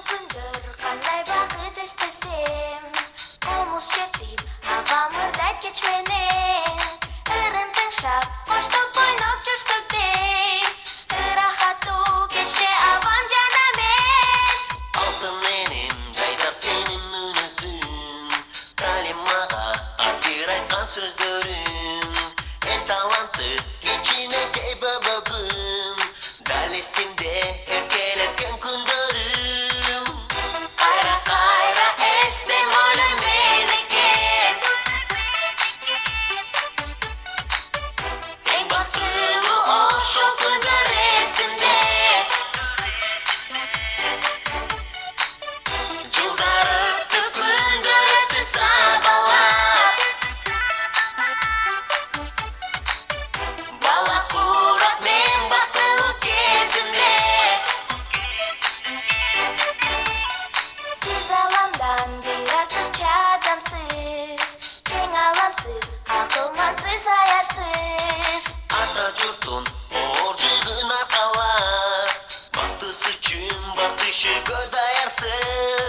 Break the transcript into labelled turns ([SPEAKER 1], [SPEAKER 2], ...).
[SPEAKER 1] күндер кандай бакыт эстесем, комуз чертип апамырдайт кеч менен, ырын тыңшап коштоп ойноп жүрсөк дей, ырахаттуу кечте апам жана мен.
[SPEAKER 2] Алтын менен жайдар сенин мүнөзүң, талим мага атыр айткан сөздөрүң, эл талантты кичинекей бөбөгүм, дал эсимде эркелеткен күндөрүм.
[SPEAKER 1] Кайра кайра эстем ойлойм менекет, эң бактылуу ошол күндөр эсимде. Жылдар өттү, күндөр өттү сабалап, бала курап мен бактылуу кезимде. Сиз аламдан бир артыкча адамсыз, кең аламсыз, акылмансыз, аярсыз.
[SPEAKER 2] Ата журтун оржигин аркалап, бактысы үчүн бактышыга даярсың.